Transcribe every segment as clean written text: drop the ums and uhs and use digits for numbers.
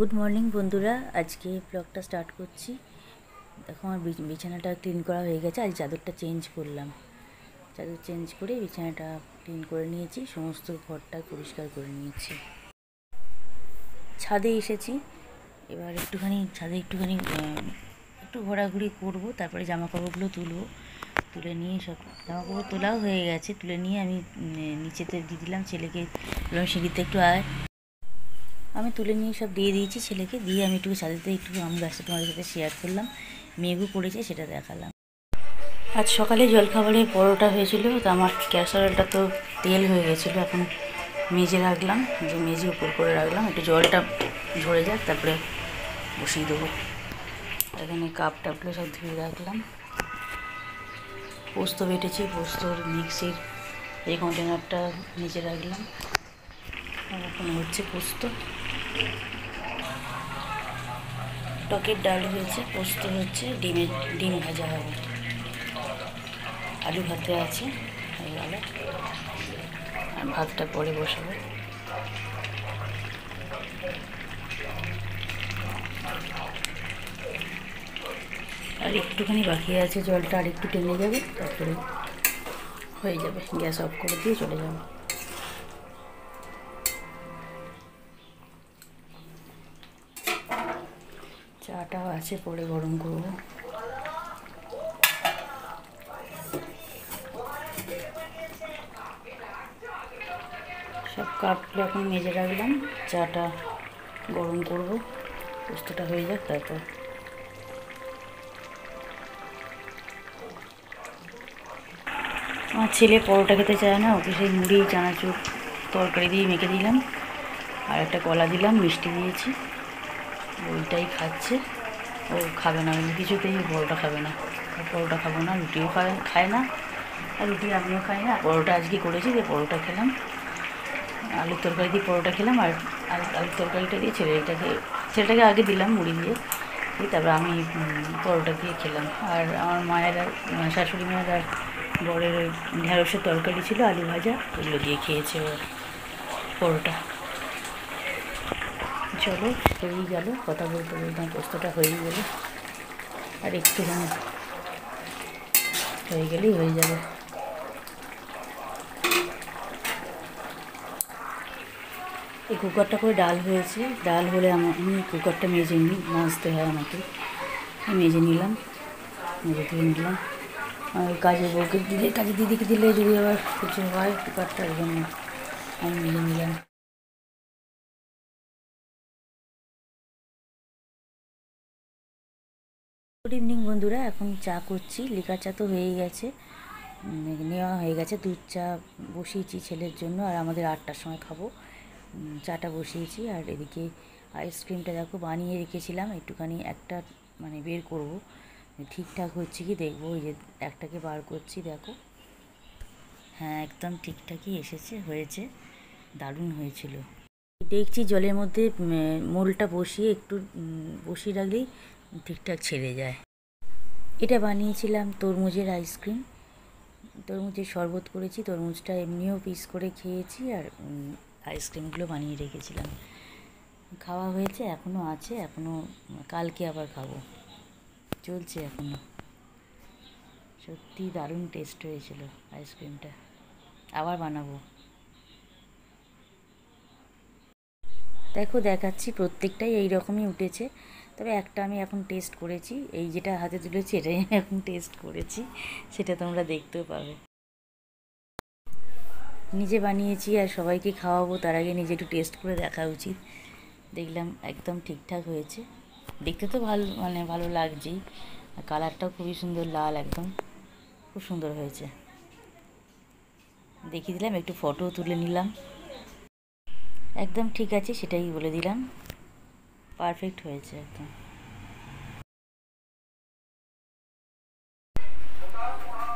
Good morning বন্ধুরা, আজকে ব্লগটা স্টার্ট করছি। দেখো আমার বিছানাটা ক্লিন করা হয়ে গেছে। আজ চাদরটা চেঞ্জ করলাম, চাদর চেঞ্জ করে বিছানাটা ক্লিন করে নিয়েছি, সমস্ত ঘরটা পরিষ্কার করে নিয়েছি। ছাদে এসেছি, এবার ছাদে একটু ঘোরাঘুরি করব, তারপরে জামা কাপড়গুলো তুলে নিয়ে সব জামা কাপড় তোলাও হয়ে গেছে। তুলে নিয়ে আমি নিচেতে দিয়ে দিলাম ছেলেকে, বললাম সিঁড়িতে একটু আয়। আমি তুলে নিয়ে সব দিয়ে দিয়েছি ছেলেকে, দিয়ে আমি একটু ছাদেতে একটু আমি ব্যস্ত তোমাদের সাথে শেয়ার করলাম। মেঘও পড়েছে, সেটা দেখালাম। আজ সকালে জলখাবারে পরোটা হয়েছিল, তো আমার ক্যাসারোলটা তো তেল হয়ে গেছিলো। এখন মেজে রাখলাম, মেজে উপর করে রাখলাম, একটু জলটা ঝরে যাক, তারপরে বসিয়ে দেবো। এখানে কাপ টাপগুলো সব ধুয়ে রাখলাম। পোস্ত বেটেছি, পোস্তর মিক্সির এই কন্টেনারটা নিচে রাখলাম। এখন হচ্ছে পোস্ত। টকের ডাল হয়েছে, পোস্ত হচ্ছে, ডিম ভাজা হবে, আলু ভাতে আছে হয়ে গেল, আর ভাতটা পরে বসাবো। আর একটুখানি বাকি আছে, জলটা আর একটু টেনে যাবে, তারপরে হয়ে যাবে। গ্যাস অফ করে দিয়ে চলে যাব। চাটাও আছে, পরে গরম করব। সব কাপগুলো এখন মেজে রাখলাম, চাটা গরম করব, পোস্তটা হয়ে যাক তারপর। আমার ছেলে পরোটা খেতে চায় না, ওকে সেই মুড়ি চানাচুর তরকারি দিয়ে মেখে দিলাম, আর একটা কলা দিলাম, মিষ্টি দিয়েছি, ওইটাই খাচ্ছে। ও খাবে না, কিছুতেই পরোটা খাবে না। পরোটা খাবো না, রুটিও খায় না, আর রুটি আমিও খাই না। পরোটা আজকে করেছি, যে পরোটা খেলাম, আলুর তরকারি দিয়ে পরোটা খেলাম, আর আলুর তরকারিটা দিয়ে ছেলেটাকে আগে দিলাম মুড়ি দিয়ে, তারপর আমি পরোটা দিয়ে খেলাম। আর আমার মায়ের আর শাশুড়ি মায়ের আর বরের ঢ্যাঁড়সের তরকারি ছিল, আলু ভাজা, ওগুলো দিয়ে খেয়েছে ওর পরোটা। চলো, হয়েই গেল, কথা বলতে বলতে পোস্তটা হয়েই গেল, আর একটুখানি হয়ে গেলেই হয়ে যাবে। এই কুকারটা করে ডাল হয়েছে, ডাল হলে আমি কুকারটা মেজে নিই, মাজতে হয় আমাকে, মেজে নিলাম, মেজে ধুয়ে নিলাম। আর কাজের দিদিকে দিলে যদি আবার কিছু হয় কুকারটা, ওই জন্য আমি মেজে নিলাম। গুড ইভিনিং বন্ধুরা, এখন চা করছি। লিকার চা তো হয়েই গেছে, নেওয়া হয়ে গেছে। দুধ চা বসিয়েছি ছেলের জন্য, আর আমাদের 8টার সময় খাবো। চাটা বসিয়েছি, আর এদিকে আইসক্রিমটা দেখো বানিয়ে রেখেছিলাম, একটুখানি একটা বের করব, ঠিকঠাক হচ্ছে কি দেখবো। ওই যে একটাকে বার করছি, দেখো, হ্যাঁ একদম ঠিকঠাকই হয়েছে, দারুণ হয়েছিল। দেখছি জলের মধ্যে মোলটা বসিয়ে একটু বসিয়ে রাখলেই ঠিকঠাক ছেড়ে যায়। এটা বানিয়েছিলাম তরমুজের আইসক্রিম, তরমুজের শরবত করেছি, তরমুজটা এমনিও পিস করে খেয়েছি, আর আইসক্রিমগুলো বানিয়ে রেখেছিলাম, খাওয়া হয়েছে, এখনও আছে, এখনও কালকে আবার খাবো, চলছে এখনও। সত্যি দারুণ টেস্ট হয়েছিল আইসক্রিমটা, আবার বানাবো। দেখো দেখাচ্ছি, প্রত্যেকটাই এই রকমই উঠেছে, তবে একটা আমি এখন টেস্ট করেছি, এই যেটা হাতে তুলেছি এটাই আমি এখন টেস্ট করেছি, সেটা তোমরা দেখতেও পাবে। নিজে বানিয়েছি আর সবাইকে খাওয়াবো, তার আগে নিজে একটু টেস্ট করে দেখা উচিত। দেখলাম একদম ঠিকঠাক হয়েছে, দেখতে তো ভালো লাগছেই, আর কালারটাও খুবই সুন্দর, লাল একদম, খুব সুন্দর হয়েছে। দেখিয়ে দিলাম, একটু ফটোও তুলে নিলাম, একদম ঠিক আছে সেটাই বলে দিলাম, পারফেক্ট হয়েছে একদম।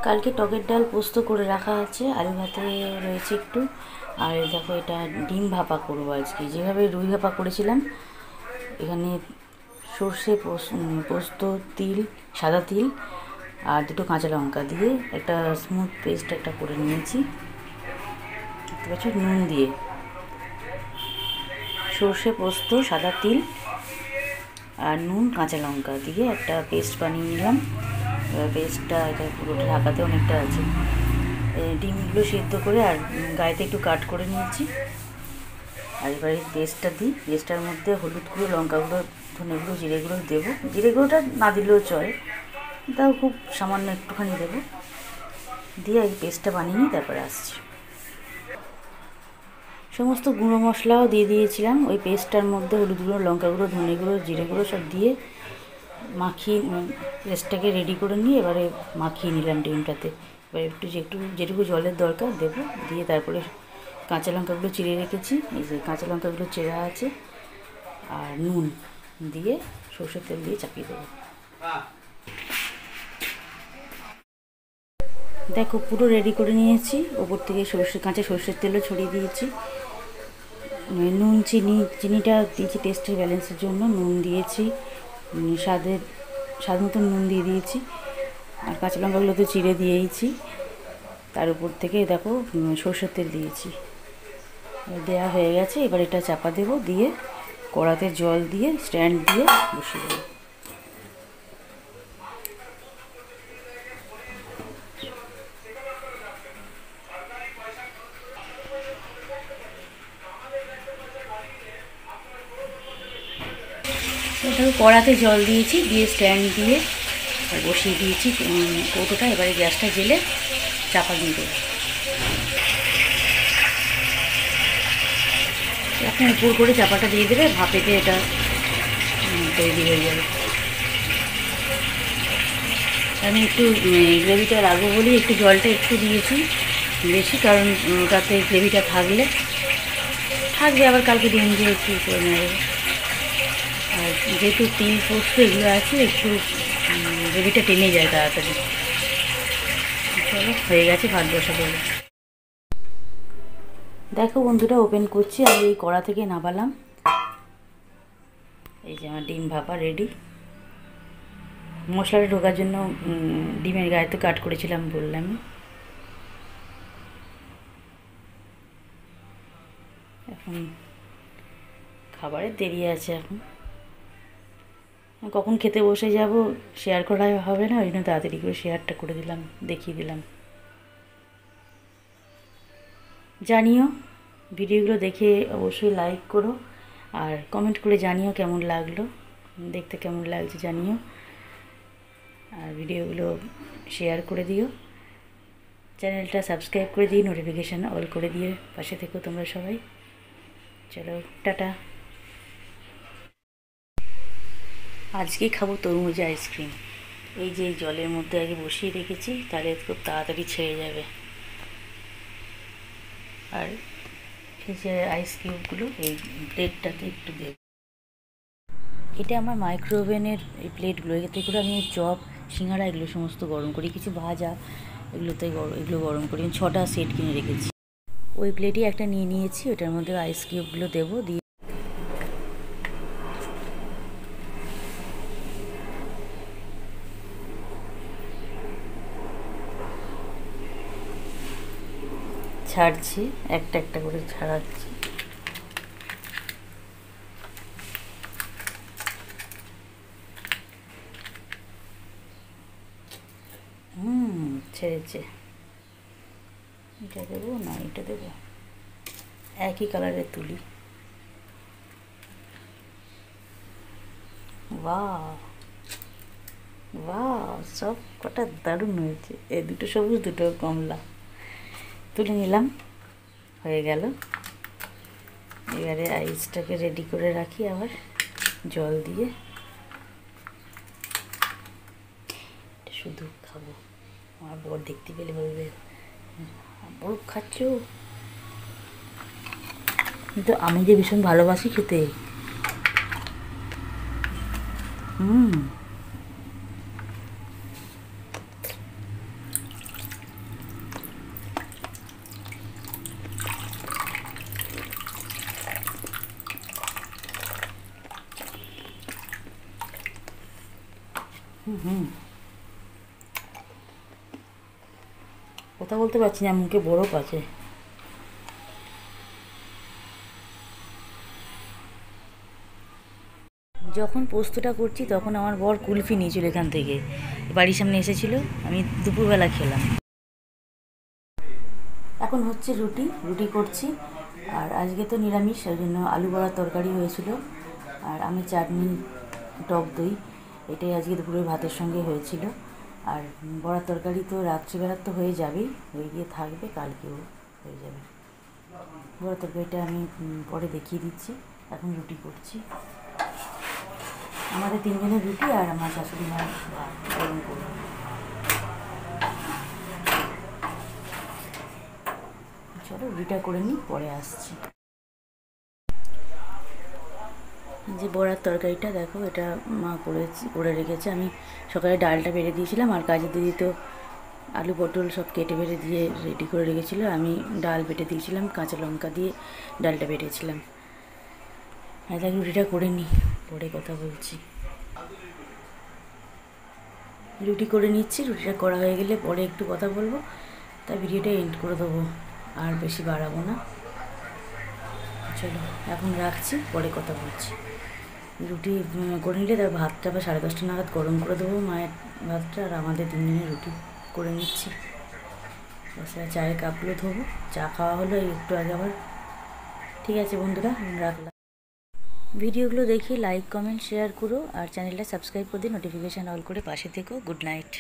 কালকে টকের ডাল পোস্ত করে রাখা আছে, আলু ভাতে রয়েছে একটু, আর দেখো এটা ডিম ভাপা করবো আজকে, যেভাবে রুই ভাপা করেছিলাম। এখানে সর্ষে, পোস্ত, তিল, সাদা তিল, আর দুটো কাঁচা লঙ্কা দিয়ে একটা স্মুথ পেস্ট একটা করে নিয়েছি, দেখতে পাচ্ছ, নুন দিয়ে। সর্ষে, পোস্ত, সাদা তিল আর নুন কাঁচা লঙ্কা দিয়ে একটা পেস্ট বানিয়ে নিলাম। এবার পেস্টটা এটা পুরোটা ঢাকাতে অনেকটা আছে। ডিমগুলো সেদ্ধ করে আর গায়েতে একটু কাট করে নিয়েছি। আর এবারে পেস্টটা দিই। পেস্টটার মধ্যে হলুদ গুঁড়ো, লঙ্কা গুঁড়ো, ধনে গুঁড়ো, জিরে গুঁড়ো দেবো। জিরে গুঁড়োটা না দিলেও চলে, তাও খুব সামান্য একটুখানি দেবো। দিয়ে এই পেস্টটা বানিয়ে নিই, তারপরে আসছি। সমস্ত গুঁড়ো মশলাও দিয়ে দিয়েছিলাম ওই পেস্টটার মধ্যে। হলুদ গুঁড়ো, লঙ্কা গুঁড়ো, ধনে গুঁড়ো, জিরে গুঁড়ো সব দিয়ে মাখিয়ে পেস্টটাকে রেডি করে নিয়ে এবারে মাখিয়ে নিলাম ডিমটাতে। এবার যেটুকু জলের দরকার দেবো। দিয়ে তারপরে কাঁচা লঙ্কাগুলো চিড়ে রেখেছি, এই যে কাঁচা লঙ্কাগুলো চেরা আছে, আর নুন দিয়ে সরষের তেল দিয়ে চাপিয়ে দেবো। দেখো পুরো রেডি করে নিয়েছি। ওপর থেকে কাঁচা সরষের তেলও ছড়িয়ে দিয়েছি। নুন, চিনিটা দিয়েছি টেস্টের ব্যালেন্সের জন্য। নুন দিয়েছি, স্বাদ মতো নুন দিয়ে দিয়েছি। আর কাঁচা লঙ্কাগুলো তো চিড়ে দিয়েইছি। তার উপর থেকে দেখো সরষের তেল দিয়েছি। দেওয়া হয়ে গেছে। এবার এটা চাপা দেবো, দিয়ে কড়াতে জল দিয়ে স্ট্যান্ড দিয়ে বসিয়ে দেবো। এটা কড়াতে জল দিয়েছি, দিয়ে স্ট্যান্ড দিয়ে বসিয়ে দিয়েছি কৌটোটা। এবারে গ্যাসটা জেলে চাপা দিয়ে দেবো। এখন উপর করে চাপাটা দিয়ে দেবে, ভাপেতে এটা তৈরি হয়ে যাবে। আমি একটু গ্রেভিটা রাখবো বলি একটু জলটা একটু দিয়েছি বেশি, কারণ ওটাতে গ্রেভিটা থাকবে, আবার কালকে ডিম দিয়ে একটু করে নেবে। আর যেহেতু তিল পোস্ত এগুলো আছে, একটু গ্রেভিটা টেনে যায় তাড়াতাড়ি। চলো হয়ে গেছে, ভাত বসা দেবো। দেখো বন্ধুরা, ওপেন করছি। আমি এই কড়া থেকে নামালাম। এই যে আমার ডিম ভাপা রেডি। মশলাটা ঢোকার জন্য ডিমের গায়ে তো কাট করেছিলাম বললাম। এখন খাবারের দেরি আছে, এখন কখন খেতে বসে যাব শেয়ার করা হবে না, ওই জন্য তাড়াতাড়ি করে শেয়ারটা করে দিলাম, দেখিয়ে দিলাম। জানিও ভিডিওগুলো দেখে অবশ্যই লাইক করো, আর কমেন্ট করে জানিও কেমন লাগলো, দেখতে কেমন লাগছে জানিও। আর ভিডিওগুলো শেয়ার করে দিও, চ্যানেলটা সাবস্ক্রাইব করে দিই, নোটিফিকেশান অল করে দিয়ে পাশে থেকো তোমরা সবাই। চলো টাটা। আজকে খাবো তরমুজ আইসক্রিম। এই যে জলের মধ্যে আগে বসিয়ে রেখেছি, তাহলে খুব তাড়াতাড়ি ছেড়ে যাবে। আর এই যে আইস কিউবগুলো এই প্লেটটাতে একটু দেব। এটা আমার মাইক্রো ওভেনের এই প্লেটগুলো, এতে করে আমি চপ, সিঙ্গাড়া এগুলো সমস্ত গরম করি, কিছু ভাজা এগুলো গরম করি। 6টা সেট কিনে রেখেছি। ওই প্লেটই একটা নিয়ে নিয়েছি, ওটার মধ্যে আইস কিউবগুলো দেবো। দিয়ে ছাড়ছি, একটা একটা করে ছাড়াচ্ছি। ছেড়েছে। এটা দেবো না এটা দেবো, একই কালারের তুলি। বাহ বাহ, সব কটা দারুণ হয়েছে। এই দুটো সবুজ, দুটো কমলা। তুলে নিলাম, হয়ে গেল। এবারে আইসটাকে রেডি করে রাখি, আবার জল দিয়ে। শুধু খাবো, আমার বর দেখতে পেলে বলবে বরফ খাচ্ছ। কিন্তু আমি যে ভীষণ ভালোবাসি খেতে। কথা বলতে পারছি না, মুখে বরফ আছে। যখন পোস্তটা করছি তখন আমার বর কুলফি নিয়েছিল এখান থেকে, বাড়ির সামনে এসেছিলো, আমি দুপুরবেলা খেলাম। এখন হচ্ছে রুটি রুটি করছি। আর আজকে তো নিরামিষ, ওই জন্য আলু বড়ার তরকারি হয়েছিল, আর আমি চাটনি, টক দই, এটাই আজকে দুপুরের ভাতের সঙ্গে হয়েছিল। আর বড়ার তরকারি তো রাত্রিবেলার তো হয়ে যাবেই, হয়ে গিয়ে থাকবে, কালকেও হয়ে যাবে। বড়ার তরকারিটা আমি পরে দেখিয়ে দিচ্ছি। এখন রুটি করছি, আমাদের 3 জনের রুটি, আর আমার শাশুড়ি মার ভাত গরম করবো। চলো রুটিটা করে নিই, পরে আসছি। যে বড়ার তরকারিটা দেখো, এটা মা করে রেখেছে। আমি সকালে ডালটা বেড়ে দিয়েছিলাম, আর কাজের দিদি তো আলু পটল সব কেটে বেড়ে দিয়ে রেডি করে রেখেছিলো। আমি ডাল বেটে দিয়েছিলাম, কাঁচা লঙ্কা দিয়ে ডালটা বেটেছিলাম। আর তাকে রুটিটা করে নিই, পরে কথা বলছি। রুটি করে নিচ্ছি, রুটিটা করা হয়ে গেলে পরে একটু কথা বলবো, তাই ভিডিওটা এন্ড করে দেবো, আর বেশি বাড়াবো না। চলো এখন রাখছি, পরে কথা বলছি। রুটি করে নিলে তার ভাতটা আবার 10:30 নাগাদ গরম করে দেবো, মায়ের ভাতটা, আর আমাদের 3 জনের রুটি করে নিচ্ছি। তাছাড়া চায়ের কাপগুলো ধোবো, চা খাওয়া হলো একটু আগে আবার। ঠিক আছে বন্ধুরা, রাখলাম। ভিডিওগুলো দেখে লাইক কমেন্ট শেয়ার করো, আর চ্যানেলটা সাবস্ক্রাইব করে দিয়ে নোটিফিকেশান অল করে পাশে থেকো। Good night.